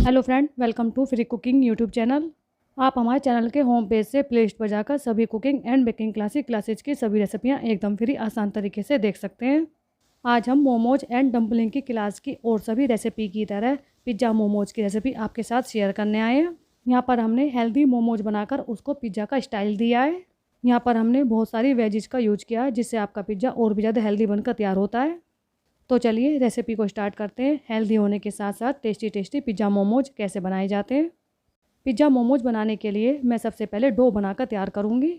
Hello friend, welcome to free cooking YouTube channel. आप हमारे channel के होम पेज से प्ले लिस्ट पर जाकर सभी कुकिंग एंड बेकिंग क्लासेज की सभी रेसिपियां एकदम फ्री आसान तरीके से देख सकते हैं। आज हम मोमोज एंड डम्पलिंग की क्लास की और सभी रेसिपी की तरह पिज़्ज़ा मोमोज की रेसिपी आपके साथ शेयर करने आए हैं। यहाँ पर हमने हेल्दी मोमोज बनाकर उसको पिज़्ज़ा का स्टाइल दिया है। यहाँ पर हमने बहुत सारी वेजिज का यूज किया है, जिससे आपका पिज़्ज़ा और भी ज़्यादा हेल्दी बनकर तैयार होता है। तो चलिए रेसिपी को स्टार्ट करते हैं। हेल्दी होने के साथ साथ टेस्टी टेस्टी पिज़्ज़ा मोमोज कैसे बनाए जाते हैं। पिज़्ज़ा मोमोज बनाने के लिए मैं सबसे पहले डो बनाकर तैयार करूँगी।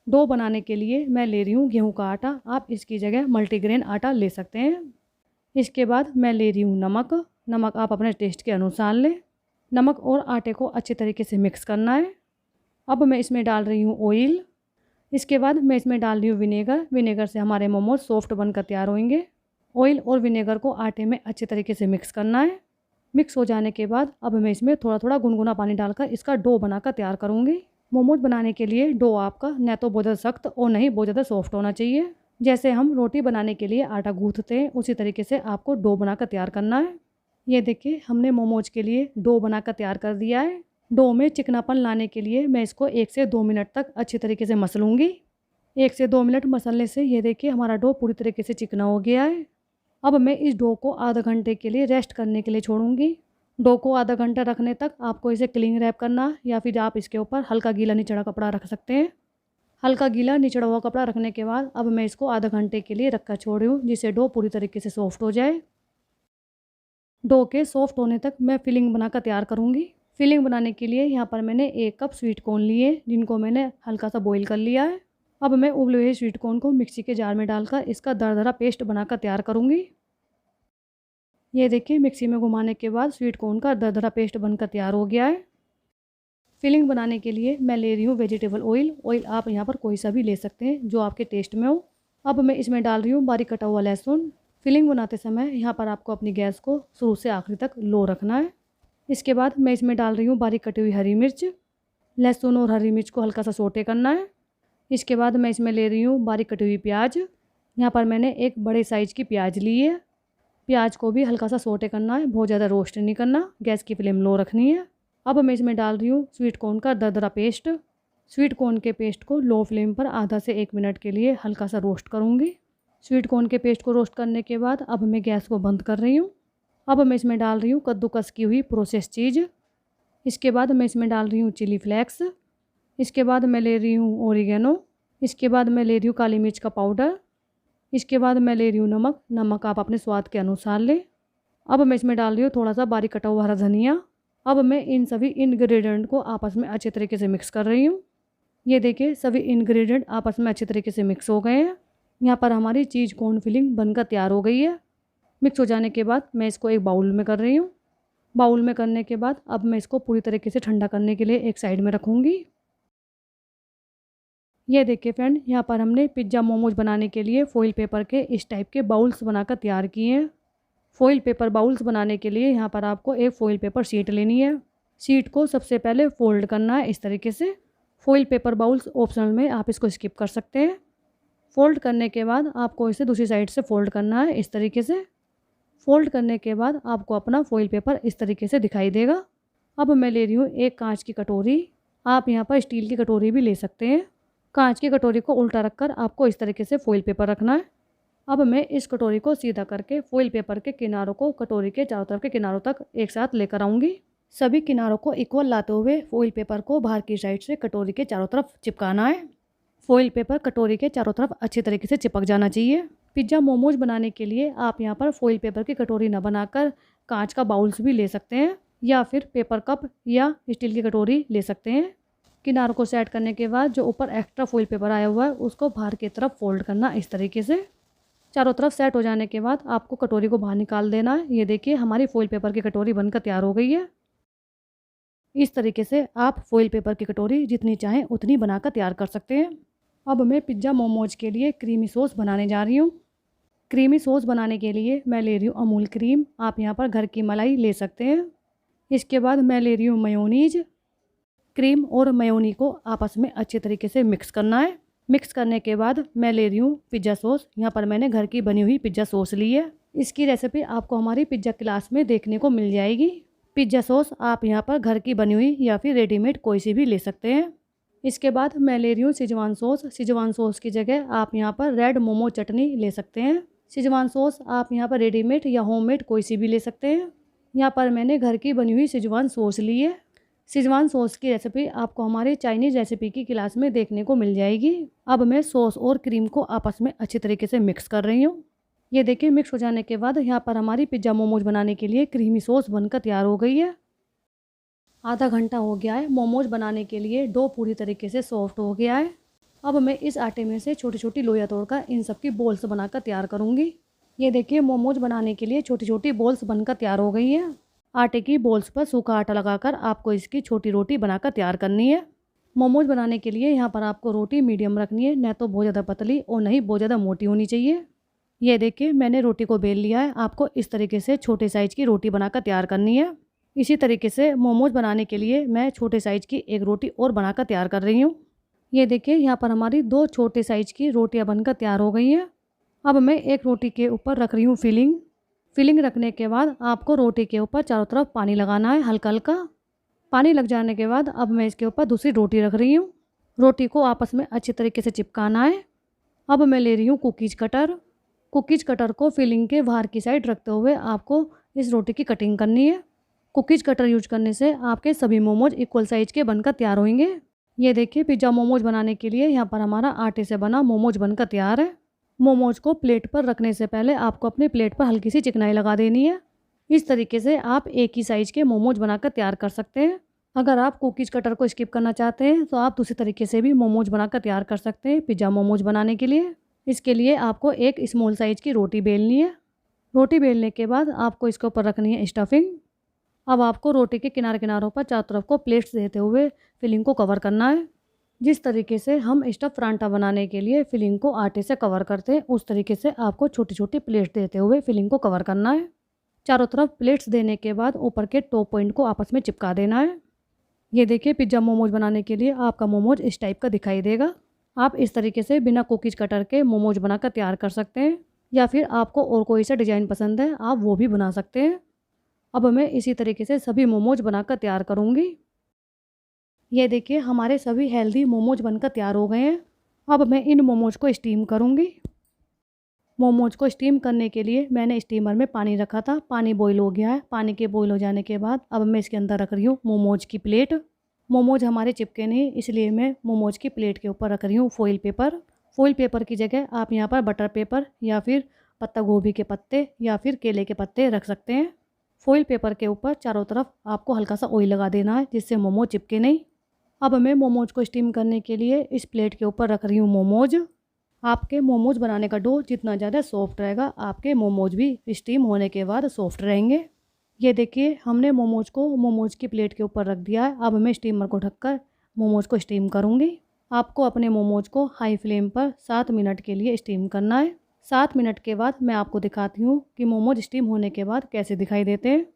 डो बनाने के लिए मैं ले रही हूँ गेहूँ का आटा। आप इसकी जगह मल्टीग्रेन आटा ले सकते हैं। इसके बाद मैं ले रही हूँ नमक आप अपने टेस्ट के अनुसार लें। नमक और आटे को अच्छे तरीके से मिक्स करना है। अब मैं इसमें डाल रही हूँ ऑयल। इसके बाद मैं इसमें डाल रही हूँ विनेगर से हमारे मोमोज सॉफ्ट बनकर तैयार होंगे। ऑयल और विनेगर को आटे में अच्छे तरीके से मिक्स करना है। मिक्स हो जाने के बाद अब मैं इसमें थोड़ा थोड़ा गुनगुना पानी डालकर इसका डो बनाकर तैयार करूँगी। मोमोज बनाने के लिए डो आपका न तो बहुत ज़्यादा सख्त और नहीं बहुत ज़्यादा सॉफ्ट होना चाहिए। जैसे हम रोटी बनाने के लिए आटा गूँथते हैं, उसी तरीके से आपको डो बनाकर तैयार करना है। ये देखिए, हमने मोमोज के लिए डो बनाकर तैयार कर दिया है। डो में चिकनापन लाने के लिए मैं इसको 1 से 2 मिनट तक अच्छी तरीके से मसलूँगी। 1 से 2 मिनट मसलने से ये देखिए हमारा डो पूरी तरीके से चिकना हो गया है। अब मैं इस डो को आधा घंटे के लिए रेस्ट करने के लिए छोड़ूंगी। डो को आधा घंटा रखने तक आपको इसे क्लिंग रैप करना, या फिर आप इसके ऊपर हल्का गीला निचड़ा कपड़ा रख सकते हैं। हल्का गीला निचड़ा हुआ कपड़ा रखने के बाद अब मैं इसको आधा घंटे के लिए रखकर छोड़ रही हूँ, जिससे डो पूरी तरीके से सॉफ्ट हो जाए। डो के सॉफ्ट होने तक मैं फिलिंग बनाकर तैयार करूँगी। फिलिंग बनाने के लिए यहाँ पर मैंने 1 कप स्वीट कॉर्न लिए, जिनको मैंने हल्का सा बॉईल कर लिया है। अब मैं उबले हुए स्वीट कॉर्न को मिक्सी के जार में डालकर इसका दरदरा पेस्ट बनाकर तैयार करूँगी। ये देखिए, मिक्सी में घुमाने के बाद स्वीट कॉर्न का दरदरा पेस्ट बनकर तैयार हो गया है। फिलिंग बनाने के लिए मैं ले रही हूँ वेजिटेबल ऑयल आप यहाँ पर कोई सा भी ले सकते हैं जो आपके टेस्ट में हो। अब मैं इसमें डाल रही हूँ बारीक कटा हुआ लहसुन। फिलिंग बनाते समय यहाँ पर आपको अपनी गैस को शुरू से आखिरी तक लो रखना है। इसके बाद मैं इसमें डाल रही हूँ बारीक कटी हुई हरी मिर्च। लहसुन और हरी मिर्च को हल्का सा सोटे करना है। इसके बाद मैं इसमें ले रही हूँ बारीक कटी हुई प्याज। यहाँ पर मैंने एक बड़े साइज़ की प्याज ली है। प्याज को भी हल्का सा सोटे करना है, बहुत ज़्यादा रोस्ट नहीं करना। गैस की फ्लेम लो रखनी है। अब मैं इसमें डाल रही हूँ स्वीट कॉर्न का दरदरा पेस्ट। स्वीट कॉर्न के पेस्ट को लो फ्लेम पर आधा से 1 मिनट के लिए हल्का सा रोस्ट करूँगी। स्वीट कॉर्न के पेस्ट को रोस्ट करने के बाद अब मैं गैस को बंद कर रही हूँ। अब मैं इसमें डाल रही हूँ कद्दूकस की हुई प्रोसेस चीज़। इसके बाद मैं इसमें डाल रही हूँ चिली फ्लेक्स। इसके बाद मैं ले रही हूँ ओरिगेनो। इसके बाद मैं ले रही हूँ काली मिर्च का पाउडर। इसके बाद मैं ले रही हूँ नमक आप अपने स्वाद के अनुसार लें। अब मैं इसमें डाल रही हूँ थोड़ा सा बारीक कटा हुआ हरा धनिया। अब मैं इन सभी इंग्रेडिएंट को आपस में अच्छे तरीके से मिक्स कर रही हूँ। ये देखिए, सभी इंग्रेडिएंट आपस में अच्छे तरीके से मिक्स हो गए हैं। यहाँ पर हमारी चीज़ कॉर्न फिलिंग बनकर तैयार हो गई है। मिक्स हो जाने के बाद मैं इसको एक बाउल में कर रही हूँ। बाउल में करने के बाद अब मैं इसको पूरी तरीके से ठंडा करने के लिए एक साइड में रखूँगी। ये देखिए फ्रेंड, यहाँ पर हमने पिज़्ज़ा मोमोज बनाने के लिए फॉइल पेपर के इस टाइप के बाउल्स बनाकर तैयार किए हैं। फॉइल पेपर बाउल्स बनाने के लिए यहाँ पर आपको एक फॉइल पेपर शीट लेनी है। शीट को सबसे पहले फोल्ड करना है इस तरीके से। फॉइल पेपर बाउल्स ऑप्शनल में, आप इसको स्किप कर सकते हैं। फोल्ड करने के बाद आपको इसे दूसरी साइड से फोल्ड करना है इस तरीके से। फोल्ड करने के बाद आपको अपना फॉइल पेपर इस तरीके से दिखाई देगा। अब मैं ले रही हूँ एक कांच की कटोरी। आप यहाँ पर स्टील की कटोरी भी ले सकते हैं। कांच की कटोरी को उल्टा रखकर आपको इस तरीके से फॉइल पेपर रखना है। अब मैं इस कटोरी को सीधा करके फॉइल पेपर के किनारों को कटोरी के चारों तरफ के किनारों तक एक साथ लेकर आऊँगी। सभी किनारों को इक्वल लाते हुए फॉइल पेपर को बाहर की साइड से कटोरी के चारों तरफ चिपकाना है। फॉइल पेपर कटोरी के चारों तरफ अच्छी तरीके से चिपक जाना चाहिए। पिज़्ज़ा मोमोज बनाने के लिए आप यहाँ पर फॉइल पेपर की कटोरी न बनाकर कांच का बाउल्स भी ले सकते हैं, या फिर पेपर कप या स्टील की कटोरी ले सकते हैं। किनारों को सेट करने के बाद जो ऊपर एक्स्ट्रा फॉइल पेपर आया हुआ है उसको बाहर की तरफ फोल्ड करना इस तरीके से। चारों तरफ सेट हो जाने के बाद आपको कटोरी को बाहर निकाल देना है। ये देखिए, हमारी फॉइल पेपर की कटोरी बनकर तैयार हो गई है। इस तरीके से आप फॉइल पेपर की कटोरी जितनी चाहें उतनी बनाकर तैयार कर सकते हैं। अब मैं पिज़्ज़ा मोमोज के लिए क्रीमी सॉस बनाने जा रही हूँ। क्रीमी सॉस बनाने के लिए मैं ले रही हूँ अमूल क्रीम। आप यहाँ पर घर की मलाई ले सकते हैं। इसके बाद मैं ले रही हूँ मेयोनीज। क्रीम और मेयोनी को आपस में अच्छे तरीके से मिक्स करना है। मिक्स करने के बाद मैं ले रही हूँ पिज़्ज़ा सॉस। यहाँ पर मैंने घर की बनी हुई पिज़्ज़ा सॉस ली है। इसकी रेसिपी आपको हमारी पिज़्ज़ा क्लास में देखने को मिल जाएगी। पिज़्ज़ा सॉस आप यहाँ पर घर की बनी हुई या फिर रेडीमेड कोई सी भी ले सकते हैं। इसके बाद मैं ले रही हूँ सिजवान सॉस। सिजवान सॉस की जगह आप यहाँ पर रेड मोमो चटनी ले सकते हैं। सिजवान सॉस आप यहाँ पर रेडीमेड या होममेड कोई सी भी ले सकते हैं। यहाँ पर मैंने घर की बनी हुई सिजवान सॉस ली है। सिजवान सॉस की रेसिपी आपको हमारी चाइनीज़ रेसिपी की क्लास में देखने को मिल जाएगी। अब मैं सॉस और क्रीम को आपस में अच्छी तरीके से मिक्स कर रही हूँ। ये देखिए मिक्स हो जाने के बाद यहाँ पर हमारी पिज़्ज़ा मोमोज बनाने के लिए क्रीमी सॉस बनकर तैयार हो गई है। आधा घंटा हो गया है। मोमोज बनाने के लिए डो पूरी तरीके से सॉफ्ट हो गया है। अब मैं इस आटे में से छोटी छोटी लोइयाँ तोड़कर इन सब की बॉल्स बनाकर तैयार करूँगी। ये देखिए मोमोज बनाने के लिए छोटी छोटी बॉल्स बनकर तैयार हो गई है। आटे की बॉल्स पर सूखा आटा लगाकर आपको इसकी छोटी रोटी बनाकर तैयार करनी है। मोमोज बनाने के लिए यहाँ पर आपको रोटी मीडियम रखनी है, न तो बहुत ज़्यादा पतली और नहीं बहुत ज़्यादा मोटी होनी चाहिए। ये देखिए मैंने रोटी को बेल लिया है। आपको इस तरीके से छोटे साइज़ की रोटी बनाकर तैयार करनी है। इसी तरीके से मोमोज बनाने के लिए मैं छोटे साइज़ की एक रोटी और बनाकर तैयार कर रही हूँ। ये देखिए यहाँ पर हमारी 2 छोटे साइज़ की रोटियाँ बनकर तैयार हो गई हैं। अब मैं एक रोटी के ऊपर रख रही हूँ फिलिंग। फिलिंग रखने के बाद आपको रोटी के ऊपर चारों तरफ पानी लगाना है हल्का हल्का। पानी लग जाने के बाद अब मैं इसके ऊपर दूसरी रोटी रख रही हूँ। रोटी को आपस में अच्छी तरीके से चिपकाना है। अब मैं ले रही हूँ कुकीज़ कटर। कुकीज़ कटर को फिलिंग के बाहर की साइड रखते हुए आपको इस रोटी की कटिंग करनी है। कुकीज़ कटर यूज करने से आपके सभी मोमोज इक्वल साइज़ के बनकर तैयार होंगे। ये देखिए पिज़्ज़ा मोमोज बनाने के लिए यहाँ पर हमारा आटे से बना मोमोज बनकर तैयार है। मोमोज को प्लेट पर रखने से पहले आपको अपनी प्लेट पर हल्की सी चिकनाई लगा देनी है। इस तरीके से आप एक ही साइज़ के मोमोज बनाकर तैयार कर सकते हैं। अगर आप कुकीज़ कटर को स्किप करना चाहते हैं तो आप दूसरी तरीके से भी मोमोज बनाकर तैयार कर सकते हैं पिज़्ज़ा मोमोज बनाने के लिए। इसके लिए आपको एक स्मॉल साइज़ की रोटी बेलनी है। रोटी बेलने के बाद आपको इसके ऊपर रखनी है स्टफिंग। अब आपको रोटी के किनारों पर चारों तरफ को प्लेट्स देते हुए फिलिंग को कवर करना है। जिस तरीके से हम स्टफ़ परांठा बनाने के लिए फिलिंग को आटे से कवर करते हैं उस तरीके से आपको छोटी छोटी प्लेट्स देते हुए फिलिंग को कवर करना है। चारों तरफ प्लेट्स देने के बाद ऊपर के टॉप पॉइंट को आपस में चिपका देना है। ये देखिए पिज़्ज़ा मोमोज बनाने के लिए आपका मोमोज इस टाइप का दिखाई देगा। आप इस तरीके से बिना कुकीज़ कटर के मोमोज बनाकर तैयार कर सकते हैं, या फिर आपको और कोई सा डिज़ाइन पसंद है आप वो भी बना सकते हैं। अब मैं इसी तरीके से सभी मोमोज बनाकर तैयार करूँगी। ये देखिए हमारे सभी हेल्दी मोमोज बनकर तैयार हो गए हैं। अब मैं इन मोमोज को स्टीम करूँगी। मोमोज को स्टीम करने के लिए मैंने स्टीमर में पानी रखा था। पानी बॉईल हो गया है। पानी के बॉईल हो जाने के बाद अब मैं इसके अंदर रख रही हूँ मोमोज की प्लेट। मोमोज हमारे चिपके नहीं, इसलिए मैं मोमोज की प्लेट के ऊपर रख रही हूँ फॉइल पेपर। फॉइल पेपर की जगह आप यहाँ पर बटर पेपर या फिर पत्ता गोभी के पत्ते या फिर केले के पत्ते रख सकते हैं। फॉइल पेपर के ऊपर चारों तरफ आपको हल्का सा ऑयल लगा देना है जिससे मोमोज चिपके नहीं। अब मैं मोमोज को स्टीम करने के लिए इस प्लेट के ऊपर रख रही हूँ मोमोज। आपके मोमोज बनाने का डो जितना ज़्यादा सॉफ्ट रहेगा आपके मोमोज भी स्टीम होने के बाद सॉफ्ट रहेंगे। ये देखिए हमने मोमोज को मोमोज की प्लेट के ऊपर रख दिया है। अब मैं स्टीमर को ढककर मोमोज को स्टीम करूँगी। आपको अपने मोमोज को हाई फ्लेम पर 7 मिनट के लिए स्टीम करना है। 7 मिनट के बाद मैं आपको दिखाती हूँ कि मोमोज स्टीम होने के बाद कैसे दिखाई देते हैं।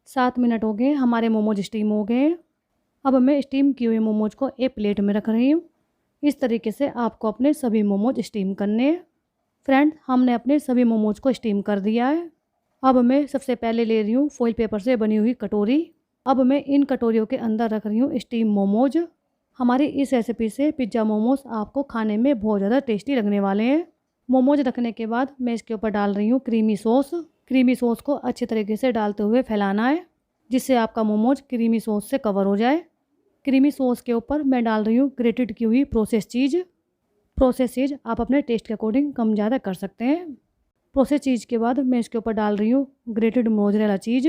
7 मिनट हो गए, हमारे मोमोज स्टीम हो गए हैं। अब मैं स्टीम किए हुए मोमोज को एक प्लेट में रख रही हूँ। इस तरीके से आपको अपने सभी मोमोज स्टीम करने हैं। फ्रेंड हमने अपने सभी मोमोज को स्टीम कर दिया है। अब मैं सबसे पहले ले रही हूँ फॉइल पेपर से बनी हुई कटोरी। अब मैं इन कटोरियों के अंदर रख रही हूँ स्टीम मोमोज। हमारी इस रेसिपी से पिज़्ज़ा मोमोज आपको खाने में बहुत ज़्यादा टेस्टी लगने वाले हैं। मोमोज रखने के बाद मैं इसके ऊपर डाल रही हूँ क्रीमी सॉस। क्रीमी सॉस को अच्छे तरीके से डालते हुए फैलाना है जिससे आपका मोमोज क्रीमी सॉस से कवर हो जाए। क्रीमी सॉस के ऊपर मैं डाल रही हूँ ग्रेटेड की हुई प्रोसेस चीज़। प्रोसेस चीज़ आप अपने टेस्ट के अकॉर्डिंग कम ज़्यादा कर सकते हैं। प्रोसेस चीज़ के बाद मैं इसके ऊपर डाल रही हूँ ग्रेटेड मोज़रेला चीज़।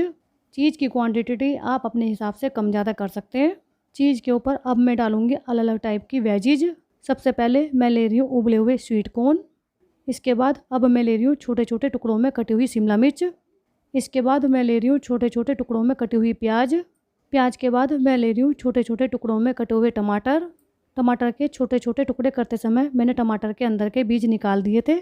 चीज़ की क्वांटिटी आप अपने हिसाब से कम ज़्यादा कर सकते हैं। चीज़ के ऊपर अब मैं डालूँगी अलग अलग टाइप की वेजीज। सबसे पहले मैं ले रही हूँ उबले हुए स्वीट कॉर्न। इसके बाद अब मैं ले रही हूँ छोटे छोटे टुकड़ों में कटी हुई शिमला मिर्च। इसके बाद मैं ले रही हूँ छोटे छोटे टुकड़ों में कटी हुई प्याज। प्याज के बाद मैं ले रही हूँ छोटे छोटे टुकड़ों में कटे हुए टमाटर। टमाटर के छोटे छोटे टुकड़े करते समय मैंने टमाटर के अंदर के बीज निकाल दिए थे।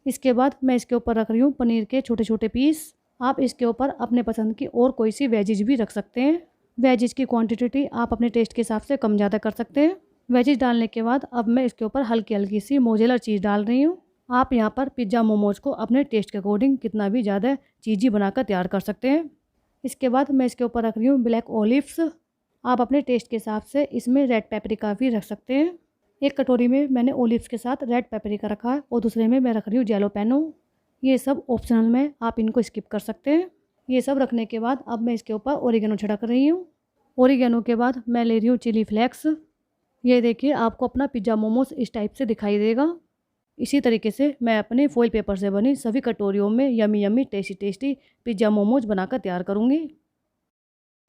इसके बाद मैं इसके ऊपर रख रही हूँ पनीर के छोटे छोटे पीस। आप इसके ऊपर अपने पसंद की और कोई सी वेजिज भी रख सकते हैं। वेजिज की क्वांटिटी आप अपने टेस्ट के हिसाब से कम ज़्यादा कर सकते हैं। वेजिज डालने के बाद अब मैं इसके ऊपर हल्की हल्की सी मोज़रेला चीज़ डाल रही हूँ। आप यहाँ पर पिज़्ज़ा मोमोज को अपने टेस्ट के अकॉर्डिंग कितना भी ज़्यादा चीज़ी बनाकर तैयार कर सकते हैं। इसके बाद मैं इसके ऊपर रख रही हूँ ब्लैक ओलिव्स। आप अपने टेस्ट के हिसाब से इसमें रेड पेपरिका भी रख सकते हैं। एक कटोरी में मैंने ओलिव्स के साथ रेड पेपरिका रखा है और दूसरे में मैं रख रही हूँ जैलोपेनो। ये सब ऑप्शनल में, आप इनको स्किप कर सकते हैं। ये सब रखने के बाद अब मैं इसके ऊपर ओरिगेनो छिड़क रही हूँ। ओरिगेनो के बाद मैं ले रही हूँ चिली फ्लेक्स। ये देखिए आपको अपना पिज़्ज़ा मोमोज इस टाइप से दिखाई देगा। इसी तरीके से मैं अपने फॉइल पेपर से बनी सभी कटोरियों में yummy yummy tasty tasty pizza momos बनाकर तैयार करूँगी।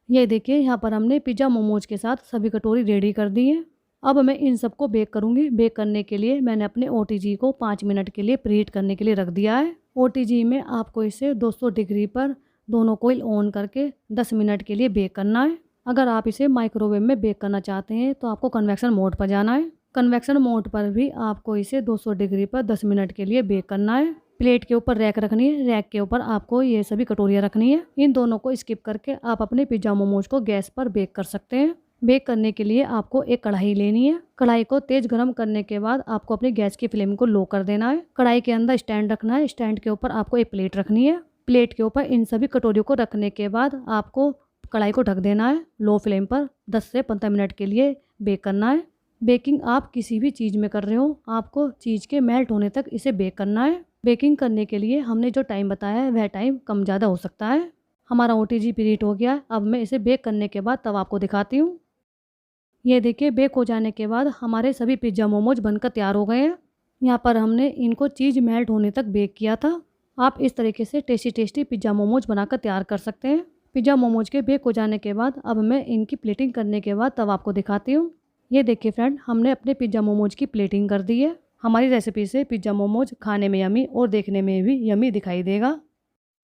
ये देखिए यहाँ पर हमने पिज़्ज़ा मोमोज के साथ सभी कटोरी रेडी कर दी हैं। अब मैं इन सबको बेक करूँगी। बेक करने के लिए मैंने अपने OTG को 5 मिनट के लिए प्रीहीट करने के लिए रख दिया है। OTG में आपको इसे 200 डिग्री पर दोनों कोईल ऑन करके 10 मिनट के लिए बेक करना है। अगर आप इसे माइक्रोवेव में बेक करना चाहते हैं तो आपको कन्वेक्शन मोड पर जाना है। कन्वेक्शन मोड पर भी आपको इसे 200 डिग्री पर 10 मिनट के लिए बेक करना है। प्लेट के ऊपर रैक रखनी है, रैक के ऊपर आपको ये सभी कटोरियाँ रखनी है। इन दोनों को स्किप करके आप अपने पिज़्ज़ा मोमोज को गैस पर बेक कर सकते हैं। बेक करने के लिए आपको एक कढ़ाई लेनी है। कढ़ाई को तेज़ गर्म करने के बाद आपको अपनी गैस की फ्लेम को लो कर देना है। कढ़ाई के अंदर स्टैंड रखना है। स्टैंड के ऊपर आपको एक प्लेट रखनी है। प्लेट के ऊपर इन सभी कटोरियों को रखने के बाद आपको कढ़ाई को ढक देना है। लो फ्लेम पर 10 से 15 मिनट के लिए बेक करना है। बेकिंग आप किसी भी चीज़ में कर रहे हो, आपको चीज़ के मेल्ट होने तक इसे बेक करना है। बेकिंग करने के लिए हमने जो टाइम बताया है वह टाइम कम ज़्यादा हो सकता है। हमारा OTG प्रीहीट हो गया है। अब मैं इसे बेक करने के बाद तब आपको दिखाती हूँ। ये देखिए बेक हो जाने के बाद हमारे सभी पिज़्ज़ा मोमोज बनकर तैयार हो गए हैं। यहाँ पर हमने इनको चीज़ मेल्ट होने तक बेक किया था। आप इस तरीके से टेस्टी टेस्टी पिज़्ज़ा मोमोज बनाकर तैयार कर सकते हैं। पिज़्ज़ा मोमोज के बेक हो जाने के बाद अब मैं इनकी प्लेटिंग करने के बाद तब आपको दिखाती हूँ। ये देखिए फ्रेंड, हमने अपने पिज़्ज़ा मोमोज की प्लेटिंग कर दी है। हमारी रेसिपी से पिज़्ज़ा मोमोज खाने में यमी और देखने में भी यमी दिखाई देगा।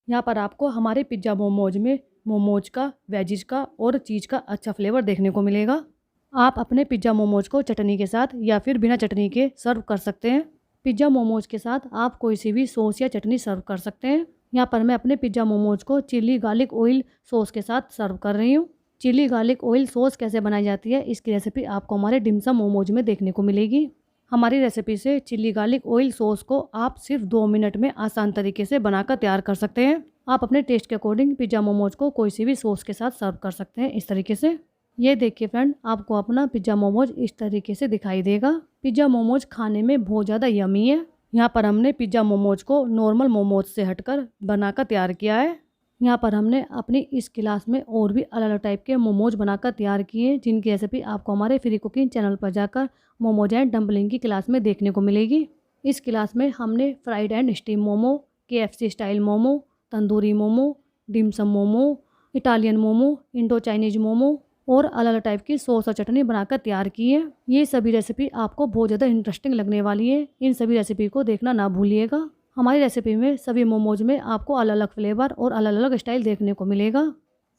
यहाँ पर आपको हमारे पिज़्ज़ा मोमोज में मोमोज का, वेजिज का और चीज़ का अच्छा फ्लेवर देखने को मिलेगा। आप अपने पिज़्ज़ा मोमोज को चटनी के साथ या फिर बिना चटनी के सर्व कर सकते हैं। पिज़्ज़ा मोमोज के साथ आप कोई सी भी सॉस या चटनी सर्व कर सकते हैं। यहाँ पर मैं अपने पिज़्ज़ा मोमोज को चिली गार्लिक ऑयल सॉस के साथ सर्व कर रही हूँ। चिली गार्लिक ऑयल सॉस कैसे बनाई जाती है इसकी रेसिपी आपको हमारे डिमसम मोमोज में देखने को मिलेगी। हमारी रेसिपी से चिली गार्लिक ऑयल सॉस को आप सिर्फ 2 मिनट में आसान तरीके से बनाकर तैयार कर सकते हैं। आप अपने टेस्ट के अकॉर्डिंग पिज़्ज़ा मोमोज को कोई सी भी सॉस के साथ सर्व कर सकते हैं इस तरीके से। ये देखिए फ्रेंड, आपको अपना पिज़्ज़ा मोमोज इस तरीके से दिखाई देगा। पिज़्ज़ा मोमोज खाने में बहुत ज़्यादा यमी है। यहाँ पर हमने पिज़्ज़ा मोमोज को नॉर्मल मोमोज से हटकर बनाकर तैयार किया है। यहाँ पर हमने अपनी इस क्लास में और भी अलग अलग टाइप के मोमोज बनाकर तैयार किए हैं, जिनकी रेसिपी आपको हमारे फ्री कुकिंग चैनल पर जाकर मोमोज एंड डम्पलिंग की क्लास में देखने को मिलेगी। इस क्लास में हमने fried and steam momo, KFC style momo, tandoori momo, dim sum momo, Italian momo, Indo Chinese momo और अलग अलग टाइप की सॉस और चटनी बनाकर तैयार की है। ये सभी रेसिपी आपको बहुत ज़्यादा इंटरेस्टिंग लगने वाली है। इन सभी रेसिपी को देखना ना भूलिएगा। हमारी रेसिपी में सभी मोमोज में आपको अलग अलग फ्लेवर और अलग अलग स्टाइल देखने को मिलेगा।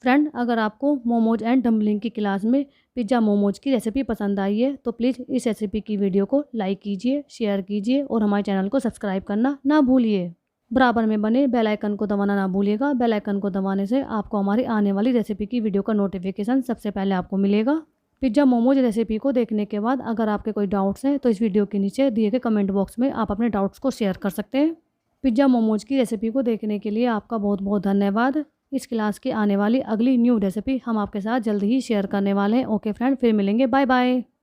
फ्रेंड, अगर आपको मोमोज एंड डम्पलिंग की क्लास में पिज़्ज़ा मोमोज की रेसिपी पसंद आई है तो प्लीज़ इस रेसिपी की वीडियो को लाइक कीजिए, शेयर कीजिए और हमारे चैनल को सब्सक्राइब करना ना भूलिए। बराबर में बने बेल आइकन को दबाना ना भूलिएगा। बेल आइकन को दबाने से आपको हमारी आने वाली रेसिपी की वीडियो का नोटिफिकेशन सबसे पहले आपको मिलेगा। पिज़्ज़ा मोमोज रेसिपी को देखने के बाद अगर आपके कोई डाउट्स हैं तो इस वीडियो के नीचे दिए गए कमेंट बॉक्स में आप अपने डाउट्स को शेयर कर सकते हैं। पिज़्ज़ा मोमोज की रेसिपी को देखने के लिए आपका बहुत बहुत धन्यवाद। इस क्लास की आने वाली अगली न्यू रेसिपी हम आपके साथ जल्द ही शेयर करने वाले हैं। ओके फ्रेंड, फिर मिलेंगे। Bye bye.